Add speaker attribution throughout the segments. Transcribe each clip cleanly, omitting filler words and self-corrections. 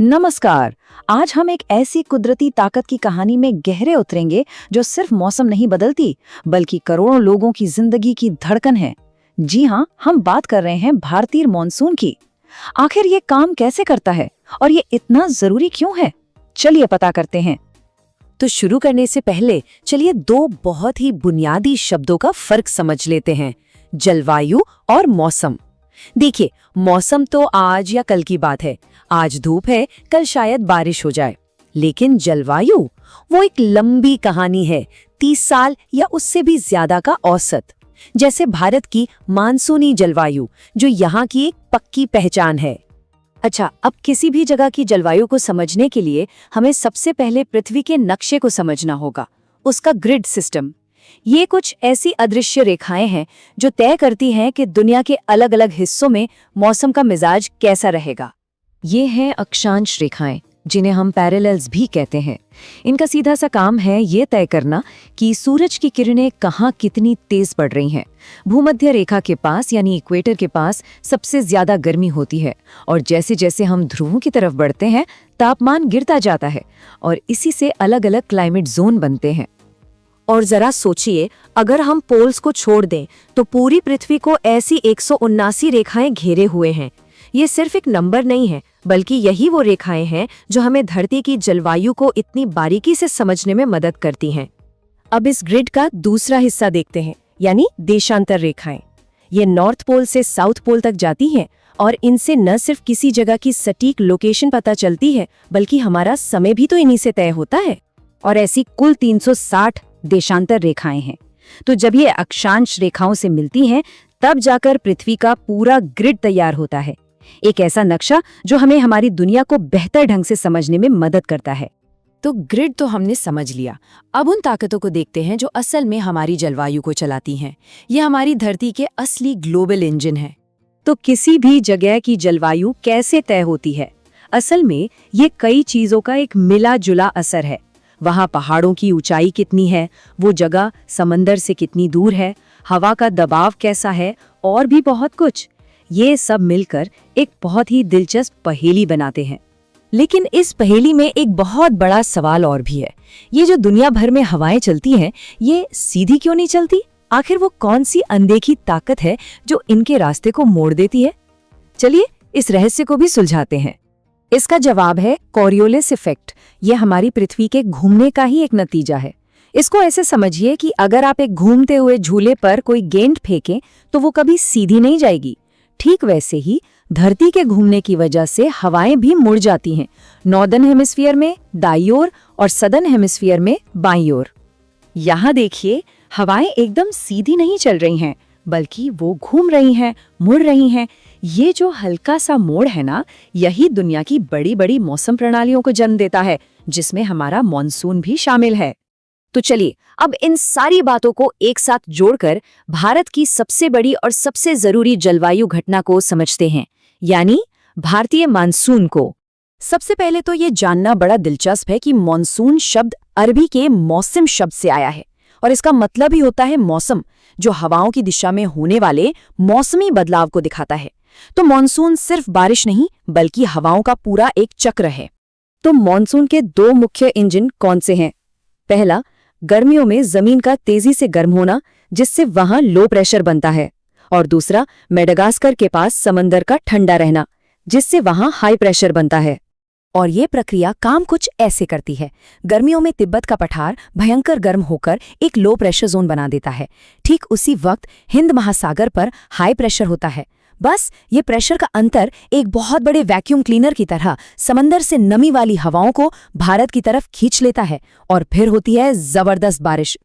Speaker 1: नमस्कार। आज हम एक ऐसी कुदरती ताकत की कहानी में गहरे उतरेंगे जो सिर्फ मौसम नहीं बदलती बल्कि करोड़ों लोगों की जिंदगी की धड़कन है। जी हाँ, हम बात कर रहे हैं भारतीय मानसून की। आखिर ये काम कैसे करता है और ये इतना जरूरी क्यों है? चलिए पता करते हैं।
Speaker 2: तो शुरू करने से पहले चलिए दो बहुत ही बुनियादी शब्दों का फर्क समझ लेते हैं, जलवायु और मौसम। देखिए, मौसम तो आज या कल की बात है। आज धूप है, कल शायद बारिश हो जाए। लेकिन जलवायु वो एक लंबी कहानी है, 30 साल या उससे भी ज्यादा का औसत। जैसे भारत की मानसूनी जलवायु जो यहाँ की एक पक्की पहचान है। अच्छा, अब किसी भी जगह की जलवायु को समझने के लिए हमें सबसे पहले पृथ्वी के नक्शे को समझना होगा, उसका ग्रिड सिस्टम। ये कुछ ऐसी अदृश्य रेखाएं हैं जो तय करती हैं कि दुनिया के अलग अलग हिस्सों में मौसम का मिजाज कैसा रहेगा। ये हैं अक्षांश रेखाएं, जिन्हें हम पैरेलल्स भी कहते हैं। इनका सीधा सा काम है ये तय करना कि सूरज की किरणें कहाँ कितनी तेज पड़ रही हैं। भूमध्य रेखा के पास यानी इक्वेटर के पास सबसे ज्यादा गर्मी होती है और जैसे जैसे हम ध्रुवों की तरफ बढ़ते हैं तापमान गिरता जाता है और इसी से अलग अलग क्लाइमेट जोन बनते हैं। और जरा सोचिए, अगर हम पोल्स को छोड़ दें तो पूरी पृथ्वी को ऐसी 179 रेखाएं घेरे हुए हैं। ये सिर्फ एक नंबर नहीं है, बल्कि यही वो रेखाएं हैं जो हमें धरती की जलवायु को इतनी बारीकी से समझने में मदद करती हैं। अब इस ग्रिड का दूसरा हिस्सा देखते हैं, यानी देशांतर रेखाएं। ये नॉर्थ पोल से साउथ पोल तक जाती हैं और इनसे न सिर्फ किसी जगह की सटीक लोकेशन पता चलती है, बल्कि हमारा समय भी तो इन्हीं से तय होता है। और ऐसी कुल 360 देशांतर रेखाएं हैं। तो जब ये अक्षांश रेखाओं से मिलती हैं, तब जाकर पृथ्वी का पूरा ग्रिड तैयार होता है। एक ऐसा नक्शा जो हमें हमारी दुनिया को बेहतर ढंग से समझने में मदद करता है। तो ग्रिड तो हमने समझ लिया। अब उन ताकतों को देखते हैं जो असल में हमारी जलवायु को चलाती हैं। ये हमारी धरती के असली ग्लोबल इंजन है। तो किसी भी जगह की जलवायु कैसे तय होती है? असल में ये कई चीजों का एक मिला जुला असर है। वहाँ पहाड़ों की ऊंचाई कितनी है, वो जगह समंदर से कितनी दूर है, हवा का दबाव कैसा है और भी बहुत कुछ। ये सब मिलकर एक बहुत ही दिलचस्प पहेली बनाते हैं। लेकिन इस पहेली में एक बहुत बड़ा सवाल और भी है। ये जो दुनिया भर में हवाएं चलती हैं, ये सीधी क्यों नहीं चलती? आखिर वो कौन सी अनदेखी ताकत है जो इनके रास्ते को मोड़ देती है? चलिए इस रहस्य को भी सुलझाते हैं। इसका जवाब है कोरियोलिस इफेक्ट। ये हमारी पृथ्वी के घूमने का ही एक नतीजा है। इसको ऐसे समझिए कि अगर आप एक घूमते हुए झूले पर कोई गेंद फेंकें तो वो कभी सीधी नहीं जाएगी। ठीक वैसे ही धरती के घूमने की वजह से हवाएं भी मुड़ जाती हैं, नॉर्दर्न हेमिस्फीयर में दाईं ओर और सदर्न हेमिस्फीयर में बाईं ओर। यहाँ देखिए, हवाएं एकदम सीधी नहीं चल रही हैं, बल्कि वो घूम रही हैं, मुड़ रही हैं। ये जो हल्का सा मोड़ है ना, यही दुनिया की बड़ी बड़ी मौसम प्रणालियों को जन्म देता है, जिसमें हमारा मॉनसून भी शामिल है। तो चलिए अब इन सारी बातों को एक साथ जोड़कर भारत की सबसे बड़ी और सबसे जरूरी जलवायु घटना को समझते हैं, यानी भारतीय मानसून को। सबसे पहले तो ये जानना बड़ा दिलचस्प है कि मानसून शब्द अरबी के मौसम शब्द से आया है और इसका मतलब ही होता है मौसम, जो हवाओं की दिशा में होने वाले मौसमी बदलाव को दिखाता है। तो मॉनसून सिर्फ बारिश नहीं बल्कि हवाओं का पूरा एक चक्र है। तो मॉनसून के दो मुख्य इंजन कौन से हैं? पहला, गर्मियों में जमीन का तेजी से गर्म होना, जिससे वहां लो प्रेशर बनता है, और दूसरा, मेडागास्कर के पास समंदर का ठंडा रहना, जिससे वहां हाई प्रेशर बनता है। और ये प्रक्रिया काम कुछ ऐसे करती है। गर्मियों में तिब्बत का पठार भयंकर गर्म होकर एक लो प्रेशर जोन बना देता है। ठीक उसी वक्त हिंद महासागर पर हाई प्रेशर होता है। बस ये प्रेशर का अंतर एक बहुत बड़े वैक्यूम क्लीनर की तरह समंदर से नमी वाली हवाओं को भारत की तरफ खींच लेता है और फिर होती है जबरदस्त बारिश।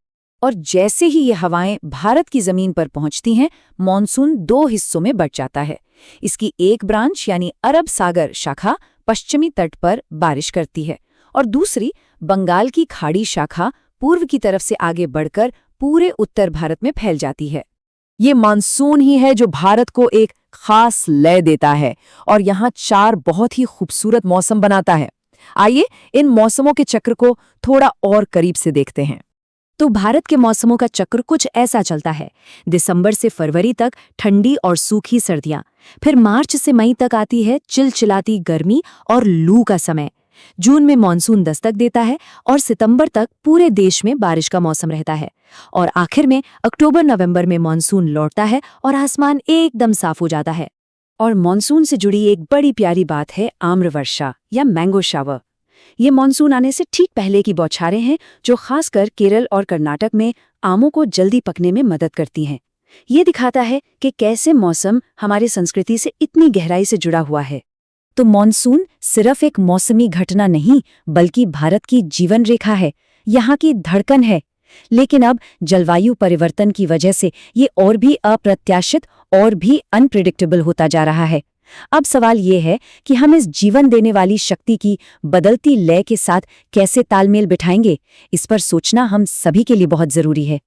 Speaker 2: और जैसे ही ये हवाएं भारत की जमीन पर पहुंचती हैं, मॉनसून दो हिस्सों में बंट जाता है। इसकी एक ब्रांच यानी अरब सागर शाखा पश्चिमी तट पर बारिश करती है और दूसरी बंगाल की खाड़ी शाखा पूर्व की तरफ से आगे बढ़कर पूरे उत्तर भारत में फैल जाती है। ये मानसून ही है जो भारत को एक खास लय देता है और यहाँ 4 बहुत ही खूबसूरत मौसम बनाता है। आइए इन मौसमों के चक्र को थोड़ा और करीब से देखते हैं। तो भारत के मौसमों का चक्र कुछ ऐसा चलता है। दिसंबर से फरवरी तक ठंडी और सूखी सर्दियां, फिर मार्च से मई तक आती है चिलचिलाती गर्मी और लू का समय। जून में मानसून दस्तक देता है और सितंबर तक पूरे देश में बारिश का मौसम रहता है। और आखिर में अक्टूबर नवंबर में मानसून लौटता है और आसमान एकदम साफ हो जाता है।
Speaker 1: और मानसून से जुड़ी एक बड़ी प्यारी बात है आम्र वर्षा या मैंगो शावर। ये मानसून आने से ठीक पहले की बौछारें हैं जो खासकर केरल और कर्नाटक में आमों को जल्दी पकने में मदद करती हैं। ये दिखाता है कि कैसे मौसम हमारी संस्कृति से इतनी गहराई से जुड़ा हुआ है। तो मानसून सिर्फ एक मौसमी घटना नहीं बल्कि भारत की जीवन रेखा है, यहाँ की धड़कन है। लेकिन अब जलवायु परिवर्तन की वजह से ये और भी अप्रत्याशित और भी अनप्रिडिक्टेबल होता जा रहा है। अब सवाल ये है कि हम इस जीवन देने वाली शक्ति की बदलती लय के साथ कैसे तालमेल बिठाएंगे। इस पर सोचना हम सभी के लिए बहुत जरूरी है।